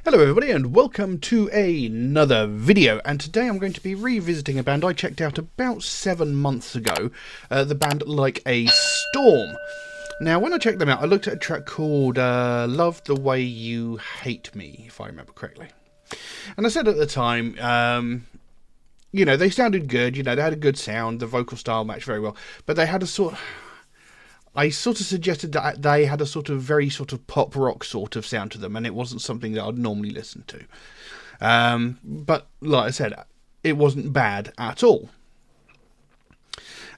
Hello everybody and welcome to another video, and today I'm going to be revisiting a band I checked out about 7 months ago, the band Like a Storm. Now when I checked them out I looked at a track called Love the Way You Hate Me, if I remember correctly. And I said at the time, you know, they sounded good, you know, they had a good sound, the vocal style matched very well, but they had a I sort of suggested that they had a very pop rock sort of sound to them, and it wasn't something that I'd normally listen to. But like I said, it wasn't bad at all.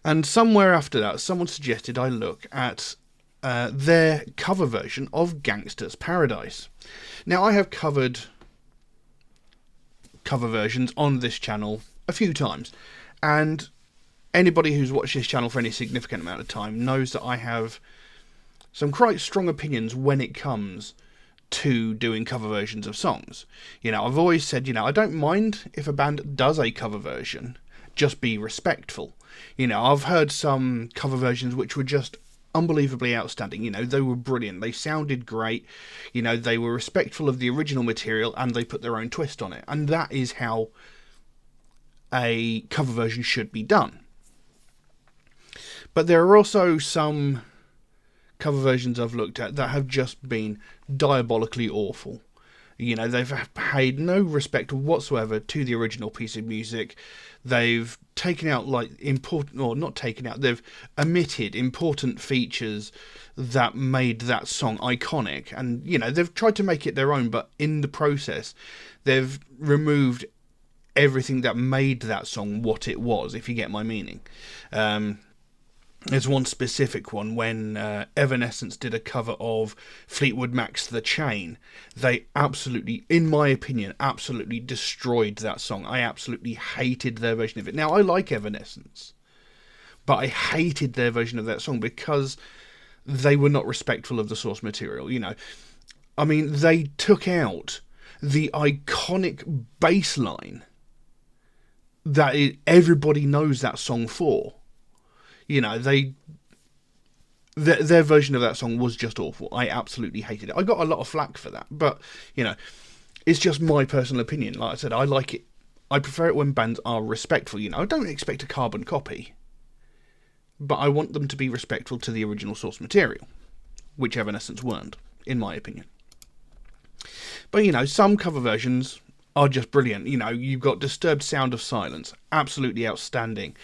And somewhere after that, someone suggested I look at their cover version of Gangsta's Paradise. Now, I have covered cover versions on this channel a few times, and anybody who's watched this channel for any significant amount of time knows that I have some quite strong opinions when it comes to doing cover versions of songs. You know, I've always said, you know, I don't mind if a band does a cover version, just be respectful. You know, I've heard some cover versions which were just unbelievably outstanding. You know, they were brilliant, they sounded great, you know, they were respectful of the original material and they put their own twist on it. And that is how a cover version should be done. But there are also some cover versions I've looked at that have just been diabolically awful. You know, they've paid no respect whatsoever to the original piece of music. They've taken out, like, important, or not taken out, they've omitted important features that made that song iconic. And, you know, they've tried to make it their own, but in the process, they've removed everything that made that song what it was, if you get my meaning. There's one specific one when Evanescence did a cover of Fleetwood Mac's The Chain. They absolutely, in my opinion, absolutely destroyed that song. I absolutely hated their version of it. Now, I like Evanescence, but I hated their version of that song because they were not respectful of the source material. You know, I mean, they took out the iconic bass line that everybody knows that song for. You know, their version of that song was just awful. I absolutely hated it. I got a lot of flack for that, but, you know, it's just my personal opinion. Like I said, I like it. I prefer it when bands are respectful. You know, I don't expect a carbon copy, but I want them to be respectful to the original source material, which Evanescence weren't, in my opinion. But, you know, some cover versions are just brilliant. You know, you've got Disturbed Sound of Silence, absolutely outstanding.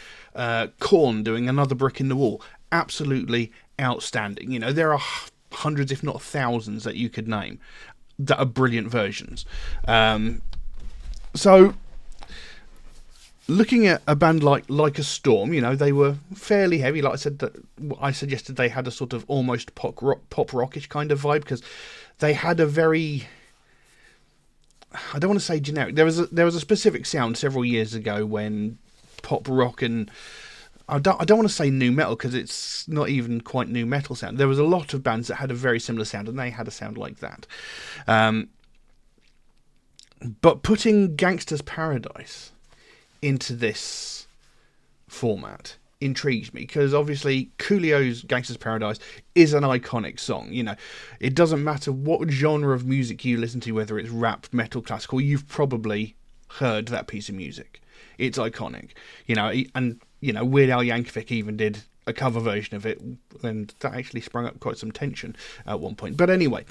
Korn doing Another Brick in the Wall, absolutely outstanding. You know, there are hundreds, if not thousands, that you could name that are brilliant versions. So, looking at a band like a Storm, you know, they were fairly heavy. Like I said, I suggested they had a sort of almost pop rockish kind of vibe, because they had a very, I don't want to say generic. There was a specific sound several years ago when pop rock and I don't want to say nu metal, because it's not even quite nu metal sound. There was a lot of bands that had a very similar sound, and they had a sound like that. But putting Gangsta's Paradise into this format intrigues me, because obviously Coolio's Gangsta's Paradise is an iconic song. You know, it doesn't matter what genre of music you listen to, whether it's rap, metal, classical, you've probably heard that piece of music. It's iconic, you know, and, you know, Weird Al Yankovic even did a cover version of it, and that actually sprung up quite some tension at one point. But anyway,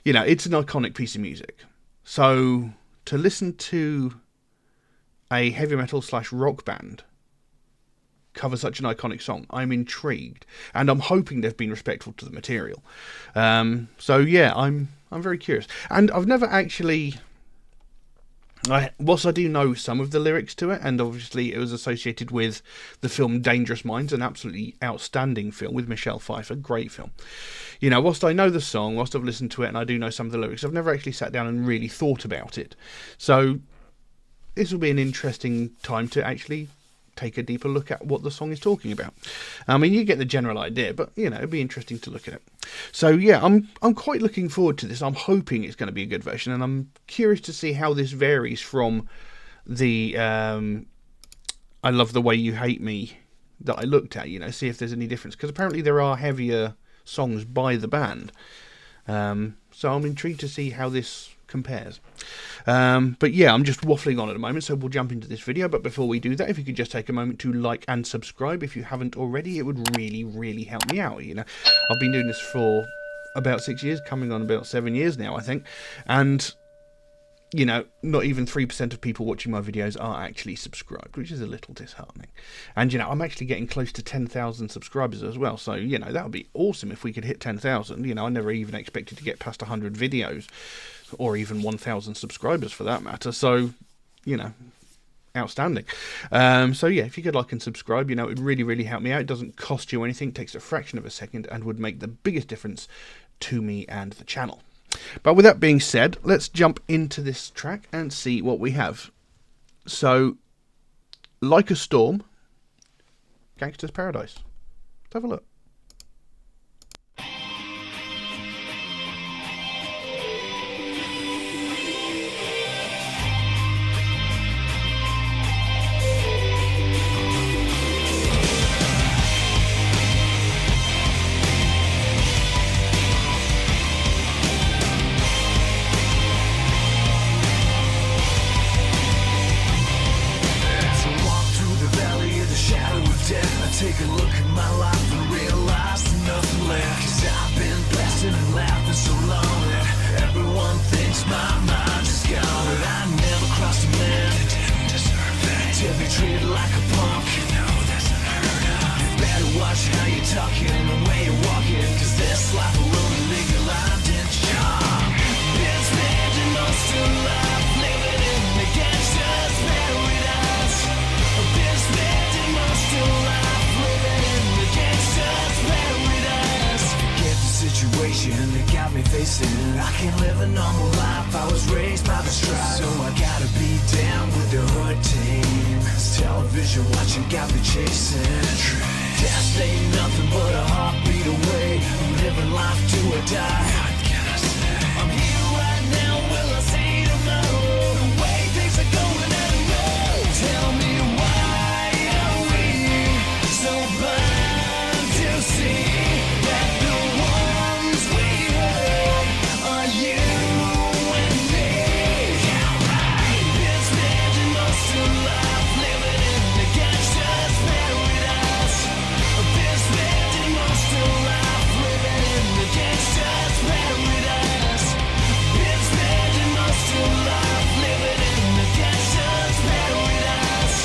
you know, it's an iconic piece of music. So to listen to a heavy metal / rock band cover such an iconic song, I'm intrigued, and I'm hoping they've been respectful to the material. So yeah, I'm very curious, and I've never actually. Whilst I do know some of the lyrics to it, and obviously it was associated with the film Dangerous Minds, an absolutely outstanding film with Michelle Pfeiffer, great film. You know, whilst I know the song, whilst I've listened to it and I do know some of the lyrics, I've never actually sat down and really thought about it. So this will be an interesting time to actually take a deeper look at what the song is talking about. I mean, you get the general idea, but, you know, it'd be interesting to look at it. So yeah, I'm quite looking forward to this. I'm hoping it's going to be a good version, and I'm curious to see how this varies from the I Love the Way You Hate Me that I looked at. You know, see if there's any difference, because apparently there are heavier songs by the band. So I'm intrigued to see how this compares. But yeah, I'm just waffling on at the moment, so we'll jump into this video. But before we do that, if you could just take a moment to like and subscribe if you haven't already, it would really, really help me out. You know, I've been doing this for about 6 years, coming on about 7 years now, I think, and you know, not even 3% of people watching my videos are actually subscribed, which is a little disheartening. And, you know, I'm actually getting close to 10,000 subscribers as well. So, you know, that would be awesome if we could hit 10,000. You know, I never even expected to get past 100 videos or even 1,000 subscribers for that matter. So, you know, outstanding. So, yeah, if you could like and subscribe, you know, it would really, really help me out. It doesn't cost you anything. It takes a fraction of a second and would make the biggest difference to me and the channel. But with that being said, let's jump into this track and see what we have. So, Like a Storm, Gangsta's Paradise. Let's have a look. Take a look at my life and realize nothing left. Cause I've been blasting and laughing so long that everyone thinks my mind is gone. But I never crossed a man that didn't deserve that. To be treated like a punk, you know that's unheard of. You better watch how you're talking and the way you're walking, cause this life alone legalized in charm. Been spending most of life living in the gangsta's paradise. Been spending most of life situation that got me facing. I can't live a normal life, I was raised by the stripes. So I gotta be down with the hood team. This television watching got me chasing. Death ain't nothing but a heartbeat away. I'm living life to a die. What can I say? I'm here right now, will I see tomorrow? The way things are going, I don't know. Tell me why are we so blind to see that the ones we hurt are you and me? Yeah, right. Been spending most of life living in the gangsta's paradise. Been spending most of life living in the gangsta's paradise. Been spending most of life living in the gangsta's paradise.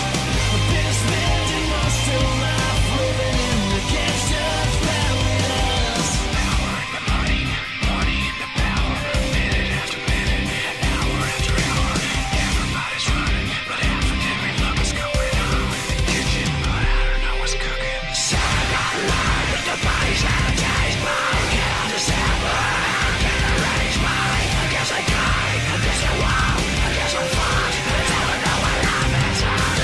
Been spending most of life living in the gangsta's paradise. Power in the money, money in the power. Minute after minute, hour after hour. Everybody's running, but half a day we love what's going on in the kitchen, but I don't know what's cooking. Side by line, with the body's sanitized, but I can't understand why. I can't arrange mine. I guess I died, I guess I won, I guess I'm fucked. I don't know what I'm inside.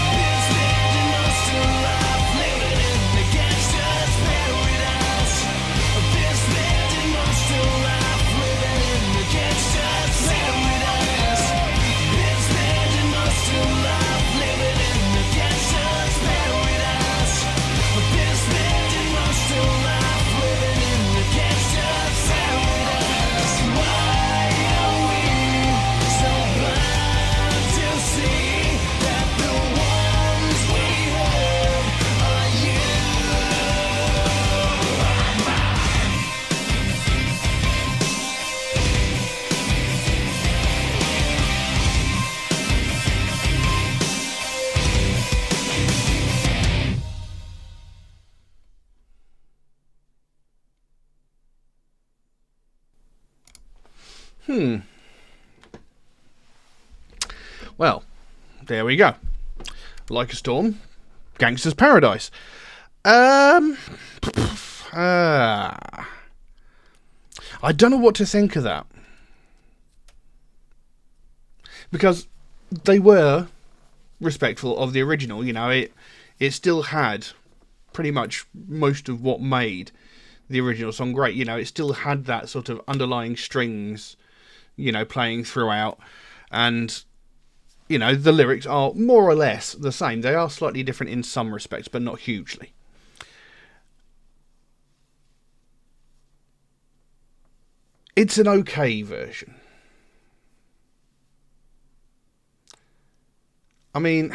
Been spending most of life living in the gangsta's paradise. Been spending most of life living in the gangsta's paradise. Been spending most of life living in the gangsta's paradise. Been spending most of life living in the gangsta's paradise. Why are we so blind to see that the ones we hurt are you? Well, there we go. Like a Storm, Gangsta's Paradise. I don't know what to think of that. Because they were respectful of the original, you know, it still had pretty much most of what made the original song great. You know, it still had that sort of underlying strings, you know, playing throughout, and you know, the lyrics are more or less the same. They are slightly different in some respects, but not hugely. It's an okay version. I mean,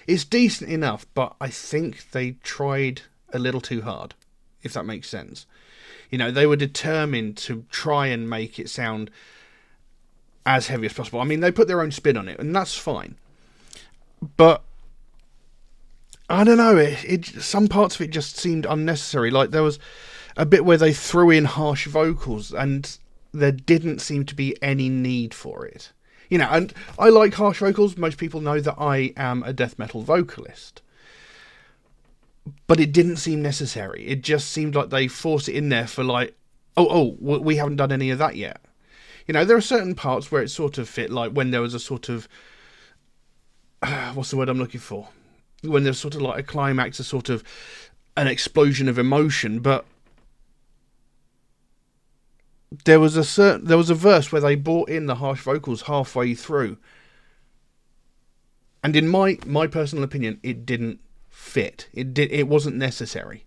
it's decent enough, but I think they tried a little too hard, if that makes sense. You know, they were determined to try and make it sound as heavy as possible. I mean, they put their own spin on it, and that's fine. But I don't know, some parts of it just seemed unnecessary. Like, there was a bit where they threw in harsh vocals, and there didn't seem to be any need for it. You know, and I like harsh vocals. Most people know that I am a death metal vocalist. But it didn't seem necessary. It just seemed like they forced it in there for like, we haven't done any of that yet. You know, there are certain parts where it sort of fit, like when there was a sort of, what's the word I'm looking for? When there's sort of like a climax, a sort of an explosion of emotion, but there was a verse where they brought in the harsh vocals halfway through. And in my personal opinion, it didn't fit. It wasn't necessary.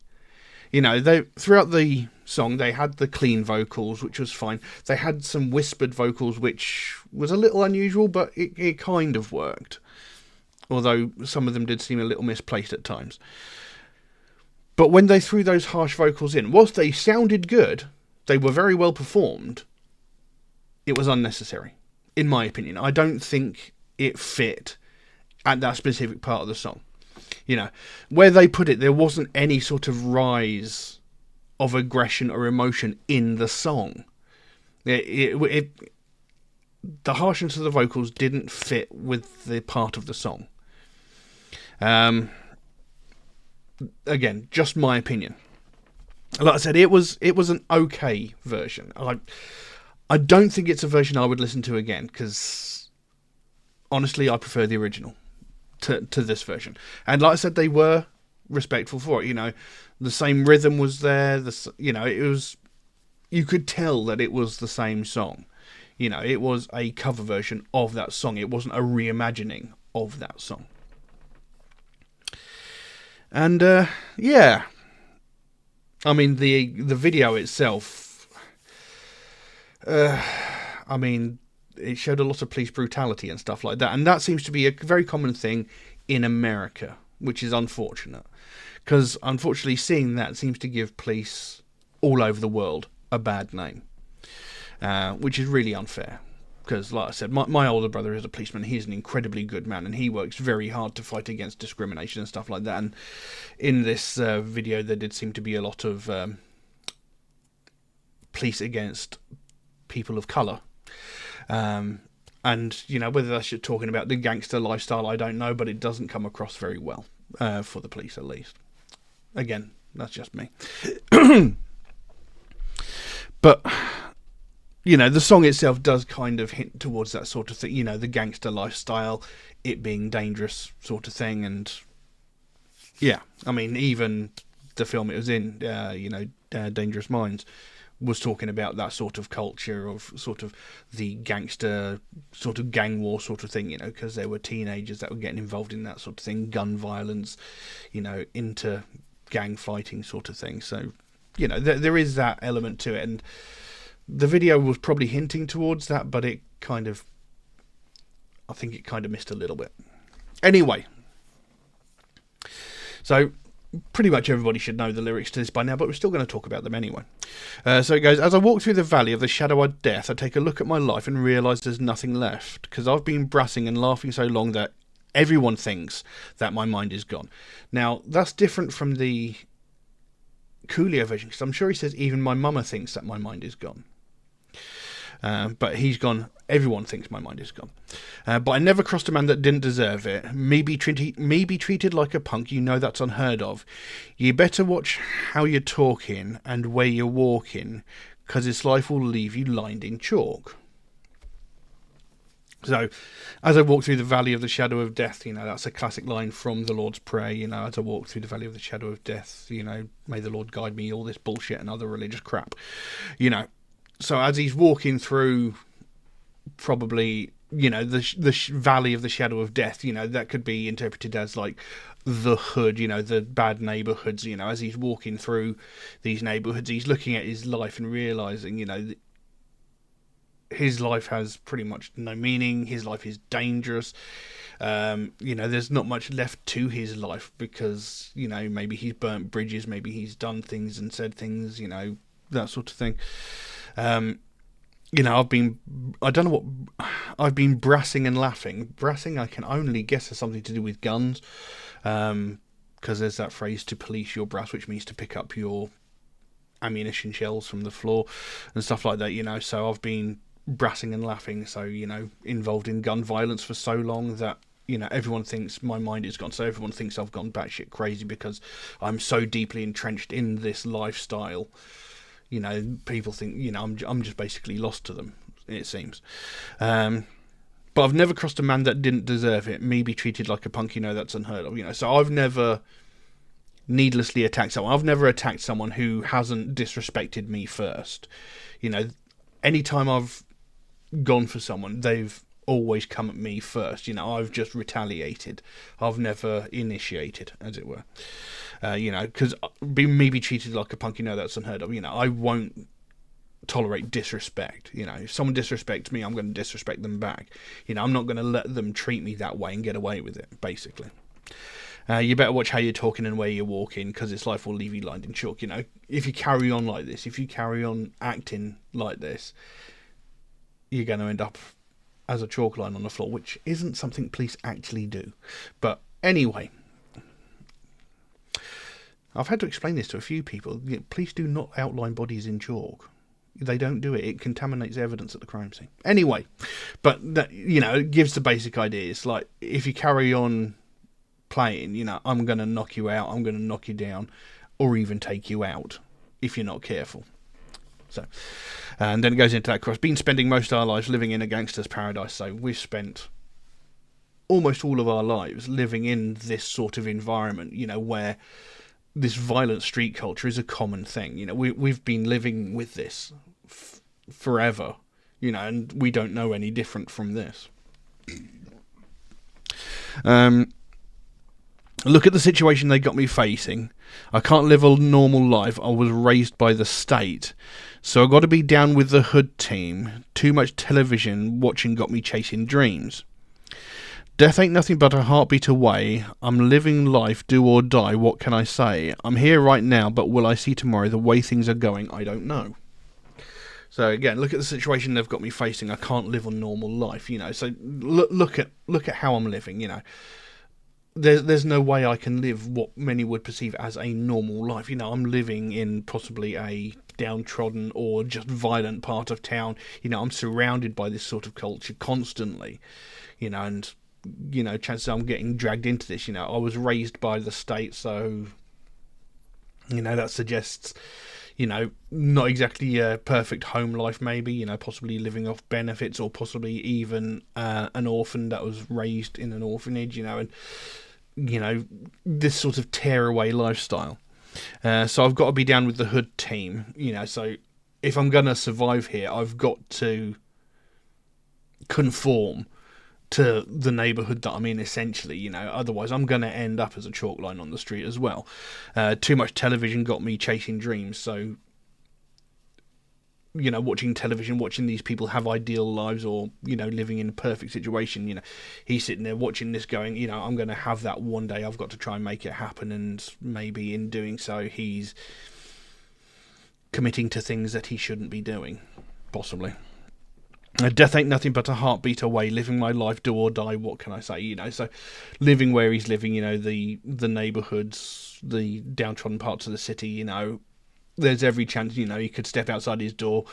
You know, throughout the song they had the clean vocals, which was fine. They had some whispered vocals, which was a little unusual, but it kind of worked. Although some of them did seem a little misplaced at times. But when they threw those harsh vocals in, whilst they sounded good, they were very well performed, it was unnecessary, in my opinion. I don't think it fit at that specific part of the song. You know, where they put it, there wasn't any sort of rise of aggression or emotion in the song. The harshness of the vocals didn't fit with the part of the song. Again, just my opinion. Like I said, it was an okay version. I don't think it's a version I would listen to again, because honestly, I prefer the original to this version. And like I said, they were respectful for it. You know, the same rhythm was there. You could tell that it was the same song. You know, it was a cover version of that song. It wasn't a reimagining of that song. And yeah, I mean the video itself. I mean, it showed a lot of police brutality and stuff like that, and that seems to be a very common thing in America, which is unfortunate, because unfortunately seeing that seems to give police all over the world a bad name, which is really unfair. Because, like I said, my older brother is a policeman. He's an incredibly good man, and he works very hard to fight against discrimination and stuff like that. And in this video, there did seem to be a lot of police against people of colour. And, you know, whether that's talking about the gangster lifestyle, I don't know, but it doesn't come across very well, for the police at least. Again, that's just me. But, you know, the song itself does kind of hint towards that sort of thing, you know, the gangster lifestyle, it being dangerous sort of thing. And, yeah, I mean, even the film it was in, Dangerous Minds, was talking about that sort of culture of sort of the gangster sort of gang war sort of thing, you know, because there were teenagers that were getting involved in that sort of thing, gun violence, you know, into gang fighting sort of thing. So, you know, there is that element to it, and the video was probably hinting towards that, but I think it kind of missed a little bit. Anyway, so pretty much everybody should know the lyrics to this by now, but we're still going to talk about them anyway. So it goes, as I walk through the valley of the shadow of death, I take a look at my life and realise there's nothing left, because I've been brassing and laughing so long that everyone thinks that my mind is gone. Now, that's different from the Coolio version, because I'm sure he says, even my mama thinks that my mind is gone. But he's gone, everyone thinks my mind is gone. But I never crossed a man that didn't deserve it. Me be treated like a punk, you know that's unheard of. You better watch how you're talking and where you're walking, 'cause this life will leave you lined in chalk. So, as I walk through the valley of the shadow of death, you know, that's a classic line from the Lord's Prayer, you know, as I walk through the valley of the shadow of death, you know, may the Lord guide me, all this bullshit and other religious crap, you know. So as he's walking through probably the valley of the shadow of death. That could be interpreted as like the hood, the bad neighborhoods. As he's walking through these neighborhoods, he's looking at his life and realizing, his life has pretty much no meaning. His life is dangerous. There's not much left to his life because, maybe he's burnt bridges, maybe he's done things and said things, that sort of thing. I've been brassing and laughing. Brassing, I can only guess, has something to do with guns, because there's that phrase, to police your brass, which means to pick up your ammunition shells from the floor and stuff like that. So I've been brassing and laughing, so involved in gun violence for so long that everyone thinks my mind is gone. So everyone thinks I've gone batshit crazy because I'm so deeply entrenched in this lifestyle. People think I'm just basically lost to them, it seems. But I've never crossed a man that didn't deserve it. Me be treated like a punk, that's unheard of. So I've never needlessly attacked someone. I've never attacked someone who hasn't disrespected me first. Anytime I've gone for someone, they've always come at me first. I've just retaliated. I've never initiated, as it were. Because me be treated like a punk, that's unheard of. I won't tolerate disrespect. If someone disrespects me, I'm going to disrespect them back. I'm not going to let them treat me that way and get away with it, basically. You better watch how you're talking and where you're walking, because this life will leave you lined in chalk. If you carry on like this, if you carry on acting like this, you're going to end up as a chalk line on the floor, which isn't something police actually do. But anyway, I've had to explain this to a few people. Police do not outline bodies in chalk. They don't do it. It contaminates evidence at the crime scene. Anyway, but that, it gives the basic idea. It's like, if you carry on playing, I'm going to knock you out, I'm going to knock you down, or even take you out if you're not careful. So, and then it goes into that cross. Been spending most of our lives living in a gangster's paradise. So we've spent almost all of our lives living in this sort of environment, where this violent street culture is a common thing. We've been living with this forever, and we don't know any different from this. Look at the situation they got me facing. I can't live a normal life. I was raised by the state. So I got to be down with the hood team. Too much television watching got me chasing dreams. Death ain't nothing but a heartbeat away. I'm living life, do or die, what can I say? I'm here right now, but will I see tomorrow? The way things are going, I don't know. So again, look at the situation they've got me facing. I can't live a normal life, So look at how I'm living, There's no way I can live what many would perceive as a normal life. I'm living in possibly a downtrodden or just violent part of town. I'm surrounded by this sort of culture constantly, and chances are I'm getting dragged into this. I was raised by the state, so that suggests not exactly a perfect home life, maybe, possibly living off benefits, or possibly even an orphan that was raised in an orphanage, and this sort of tearaway lifestyle. So I've got to be down with the hood team, so if I'm going to survive here, I've got to conform to the neighbourhood that I'm in, essentially, otherwise I'm going to end up as a chalk line on the street as well. Too much television got me chasing dreams, so watching television, watching these people have ideal lives, or living in a perfect situation, he's sitting there watching this going, I'm going to have that one day, I've got to try and make it happen, and maybe in doing so he's committing to things that he shouldn't be doing, possibly. Death ain't nothing but a heartbeat away, living my life, do or die, what can I say? So living where he's living, the neighbourhoods, the downtrodden parts of the city, there's every chance, he could step outside his door,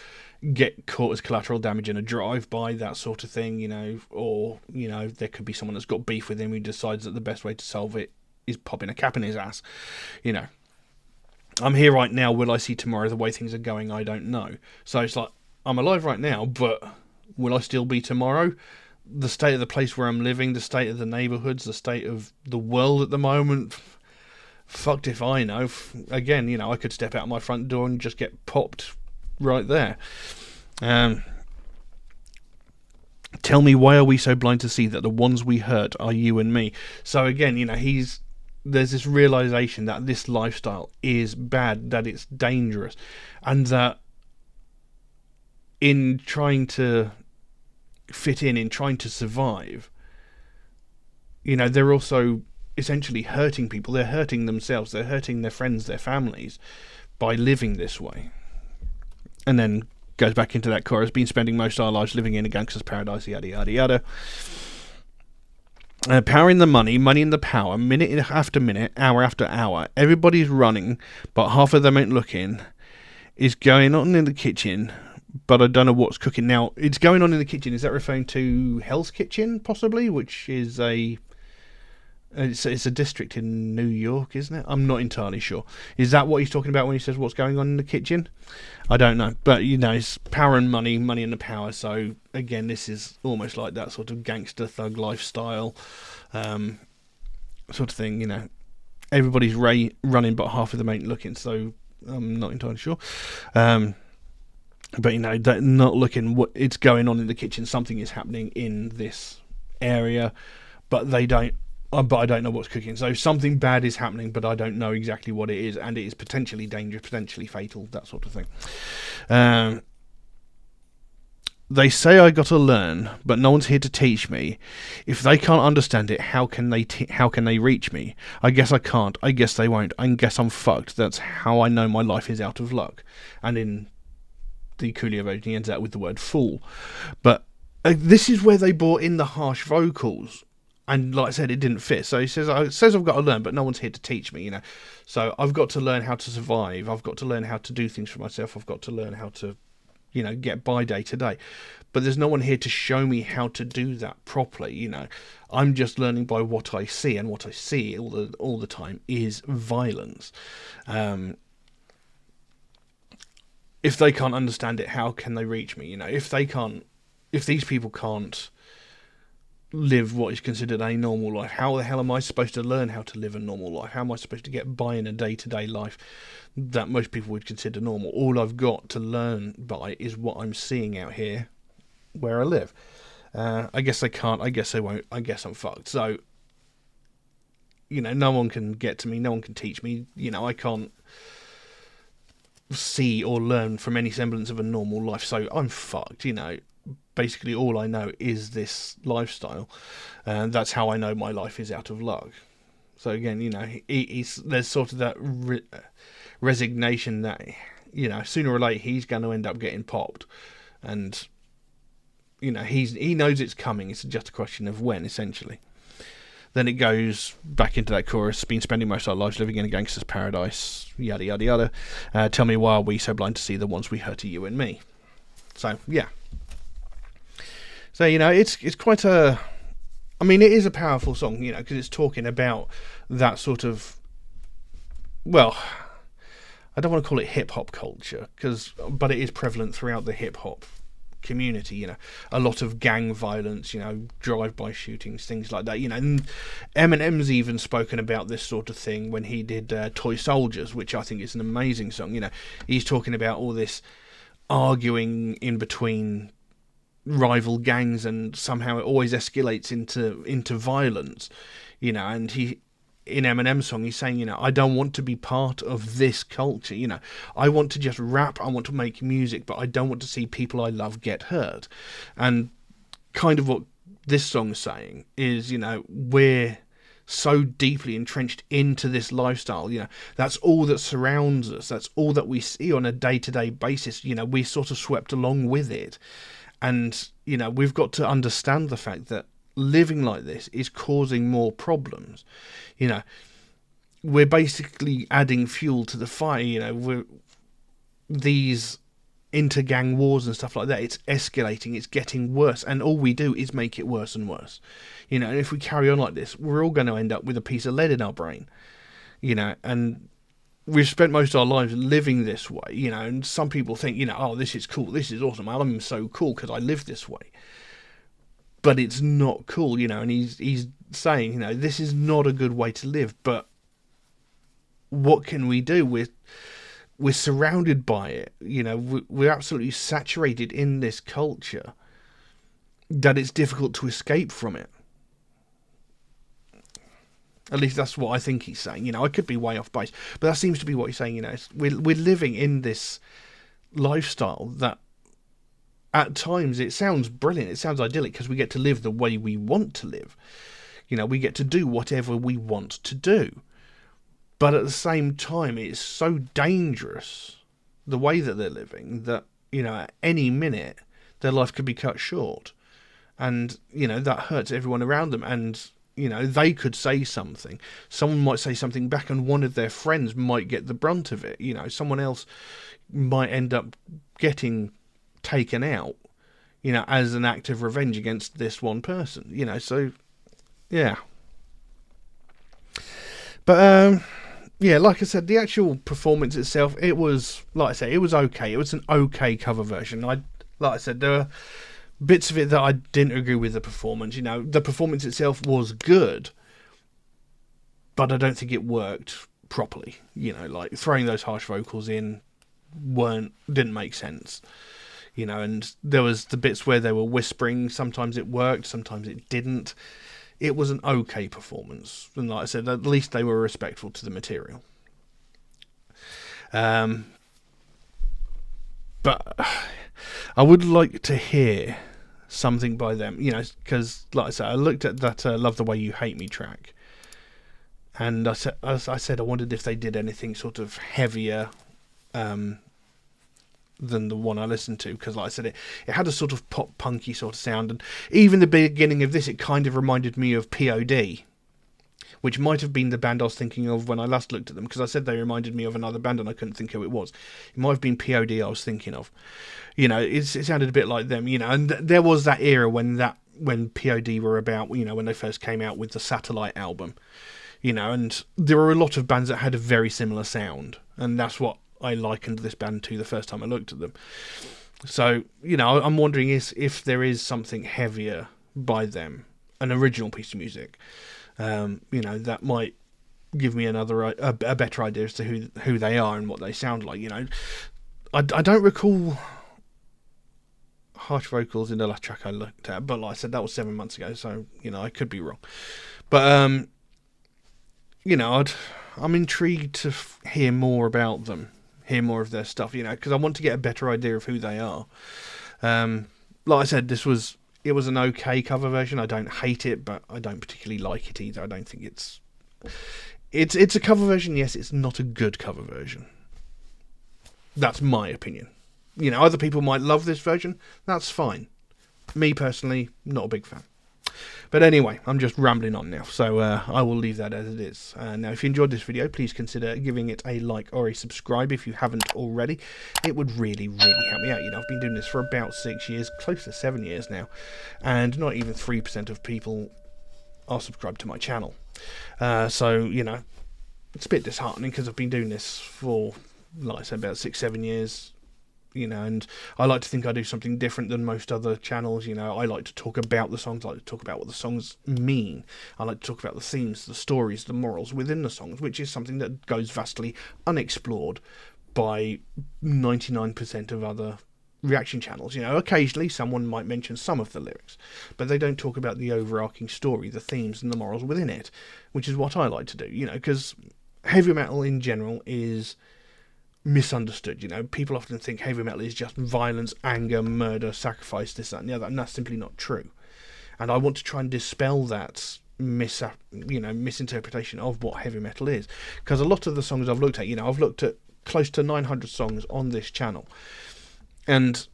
get caught as collateral damage in a drive-by, that sort of thing, or, there could be someone that's got beef with him who decides that the best way to solve it is popping a cap in his ass, I'm here right now, will I see tomorrow? The way things are going, I don't know. So it's like, I'm alive right now, but will I still be tomorrow? The state of the place where I'm living, the state of the neighbourhoods, the state of the world at the moment, fucked if I know. Again, I could step out my front door and just get popped right there. Tell me, why are we so blind to see that the ones we hurt are you and me? So again, there's this realization that this lifestyle is bad, that it's dangerous, and that in trying to fit in trying to survive, they're also essentially hurting people. They're hurting themselves. They're hurting their friends, their families, by living this way. And then goes back into that chorus, been spending most of our lives living in a gangster's paradise, yada, yada, yada. Power in the money, money in the power, minute after minute, hour after hour. Everybody's running, but half of them ain't looking. It's going on in the kitchen, but I don't know what's cooking. Now, it's going on in the kitchen. Is that referring to Hell's Kitchen, possibly? Which is it's a district in New York, isn't it? I'm not entirely sure. Is that what he's talking about when he says what's going on in the kitchen? I don't know. But, it's power and money, money and the power. So, again, this is almost like that sort of gangster thug lifestyle sort of thing, Everybody's running, but half of them ain't looking. So, I'm not entirely sure. But, they're not looking. What it's going on in the kitchen. Something is happening in this area, but they don't. But I don't know what's cooking. So something bad is happening, but I don't know exactly what it is, and it is potentially dangerous, potentially fatal, that sort of thing. They say I got to learn, but no one's here to teach me. If they can't understand it, how can they reach me? I guess I can't. I guess they won't. I guess I'm fucked. That's how I know my life is out of luck. And in the Coolio version, he ends out with the word fool. But this is where they brought in the harsh vocals. And like I said, it didn't fit. So he says I've got to learn, but no one's here to teach me, So I've got to learn how to survive. I've got to learn how to do things for myself. I've got to learn how to, get by day to day. But there's no one here to show me how to do that properly, I'm just learning by what I see, and what I see all the time is violence. If they can't understand it, how can they reach me? If these people can't live what is considered a normal life, how the hell am I supposed to learn how to live a normal life? How am I supposed to get by in a day-to-day life that most people would consider normal? All I've got to learn by is what I'm seeing out here where I live. I guess they can't, I guess they won't, I guess I'm fucked. So, no one can get to me, no one can teach me, I can't see or learn from any semblance of a normal life, so I'm fucked, Basically, all I know is this lifestyle, and that's how I know my life is out of luck. So again, there's sort of that resignation that, sooner or later he's going to end up getting popped, and he knows it's coming. It's just a question of when, essentially. Then it goes back into that chorus, been spending most of our lives living in a gangster's paradise, yada yada yada. Tell me, why are we so blind to see the ones we hurt are you and me? So yeah. So, it's quite it is a powerful song, because it's talking about that sort of, well, I don't want to call it hip-hop culture, but it is prevalent throughout the hip-hop community, a lot of gang violence, drive-by shootings, things like that, and Eminem's even spoken about this sort of thing when he did Toy Soldiers, which I think is an amazing song, he's talking about all this arguing in between rival gangs, and somehow it always escalates into violence, and he, in Eminem's song, he's saying, I don't want to be part of this culture, I want to just rap, I want to make music, but I don't want to see people I love get hurt. And kind of what this song's saying is, we're so deeply entrenched into this lifestyle, that's all that surrounds us, that's all that we see on a day-to-day basis, we're sort of swept along with it. And, we've got to understand the fact that living like this is causing more problems. We're basically adding fuel to the fire. These inter-gang wars and stuff like that, it's escalating, it's getting worse. And all we do is make it worse and worse. And if we carry on like this, we're all going to end up with a piece of lead in our brain. And we've spent most of our lives living this way, and some people think, oh, this is cool, this is awesome, I'm so cool because I live this way. But it's not cool, and he's saying, this is not a good way to live, but what can we do? We're surrounded by it, we're absolutely saturated in this culture. that it's difficult to escape from it. At least that's what I think he's saying. I could be way off base, but that seems to be what he's saying. We're living in this lifestyle that at times it sounds brilliant, it sounds idyllic, because we get to live the way we want to live. We get to do whatever we want to do. But at the same time, it's so dangerous, the way that they're living, that, at any minute, their life could be cut short. And, that hurts everyone around them. And, they could say something. Someone might say something back, and one of their friends might get the brunt of it. Someone else might end up getting taken out, as an act of revenge against this one person. So, yeah. But, yeah, like I said, the actual performance itself, it was, like I said, it was okay. It was an okay cover version. Like I said, there were bits of it that I didn't agree with the performance. The performance itself was good, but I don't think it worked properly. Like throwing those harsh vocals in didn't make sense. And there was the bits where they were whispering. Sometimes it worked, sometimes it didn't. It was an okay performance. And like I said, at least they were respectful to the material. But I would like to hear something by them, because, like I said, I looked at that Love the Way You Hate Me track, and I said I wondered if they did anything sort of heavier than the one I listened to, because, like I said, it had a sort of pop punky sort of sound, and even the beginning of this, it kind of reminded me of POD, which might have been the band I was thinking of when I last looked at them, because I said they reminded me of another band and I couldn't think who it was. It might have been POD I was thinking of. It sounded a bit like them, and there was that era when POD were about, when they first came out with the Satellite album, and there were a lot of bands that had a very similar sound, and that's what I likened this band to the first time I looked at them. So, I'm wondering if there is something heavier by them, an original piece of music, that might give me a better idea as to who they are and what they sound like. I don't recall harsh vocals in the last track I looked at, but like I said, that was 7 months ago, so I could be wrong. But I'm intrigued to hear more about them, hear more of their stuff, because I want to get a better idea of who they are. Like I said, it was an okay cover version. I don't hate it, but I don't particularly like it either. I don't think it's a cover version. Yes, it's not a good cover version. That's my opinion. Other people might love this version. That's fine. Me personally, not a big fan. But anyway, I'm just rambling on now, so I will leave that as it is. Now, if you enjoyed this video, please consider giving it a like or a subscribe if you haven't already. It would really, really help me out. I've been doing this for about 6 years, close to 7 years now, and not even 3% of people are subscribed to my channel. So, it's a bit disheartening, because I've been doing this for, like I said, about 6-7 years. And I like to think I do something different than most other channels. I like to talk about the songs, I like to talk about what the songs mean. I like to talk about the themes, the stories, the morals within the songs, which is something that goes vastly unexplored by 99% of other reaction channels. Occasionally someone might mention some of the lyrics, but they don't talk about the overarching story, the themes and the morals within it, which is what I like to do, because heavy metal in general is misunderstood. People often think heavy metal is just violence, anger, murder, sacrifice, this, that and the other, and that's simply not true. And I want to try and dispel that misinterpretation of what heavy metal is, because a lot of the songs I've looked at, I've looked at close to 900 songs on this channel, and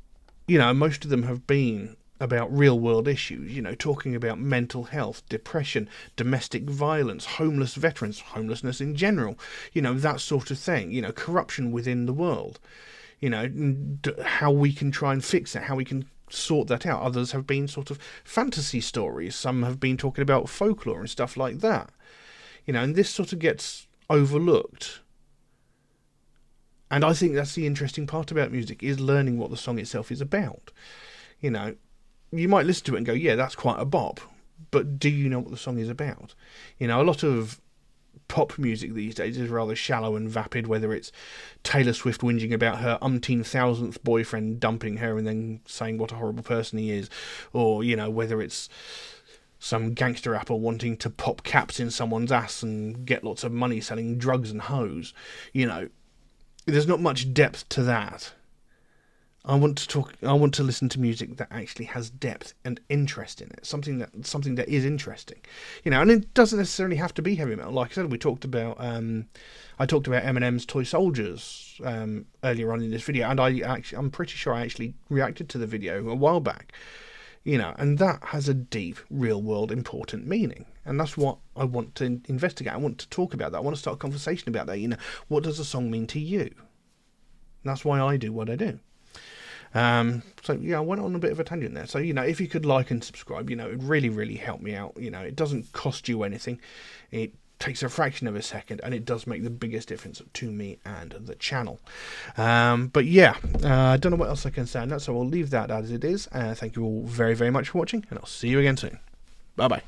most of them have been about real world issues, talking about mental health, depression, domestic violence, homeless veterans, homelessness in general, that sort of thing, corruption within the world, how we can try and fix it, how we can sort that out. Others have been sort of fantasy stories, some have been talking about folklore and stuff like that, and this sort of gets overlooked. And I think that's the interesting part about music, is learning what the song itself is about. You might listen to it and go, yeah, that's quite a bop, but do you know what the song is about? A lot of pop music these days is rather shallow and vapid, whether it's Taylor Swift whinging about her thousandth boyfriend dumping her and then saying what a horrible person he is, or, you know, whether it's some gangster rapper wanting to pop caps in someone's ass and get lots of money selling drugs and hoes. You know, there's not much depth to that. I want to listen to music that actually has depth and interest in it. Something that is interesting, you know. And it doesn't necessarily have to be heavy metal. Like I said, I talked about Eminem's Toy Soldiers earlier on in this video, and I'm pretty sure I actually reacted to the video a while back. You know, and that has a deep, real world, important meaning, and that's what I want to investigate. I want to talk about that. I want to start a conversation about that. You know, what does a song mean to you? And that's why I do what I do. So yeah, I went on a bit of a tangent there. So, you know, if you could like and subscribe, you know, it really, really help me out. You know, it doesn't cost you anything. It takes a fraction of a second, and it does make the biggest difference to me and the channel. But yeah, I don't know what else I can say on that, so I'll leave that as it is. Thank you all very, very much for watching, and I'll see you again soon. Bye bye.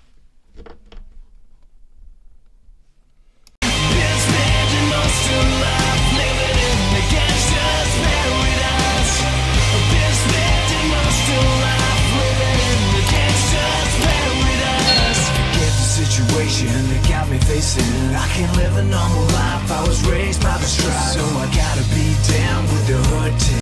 That got me facing I can't live a normal life, I was raised by the strife, so I gotta be down with the hood team.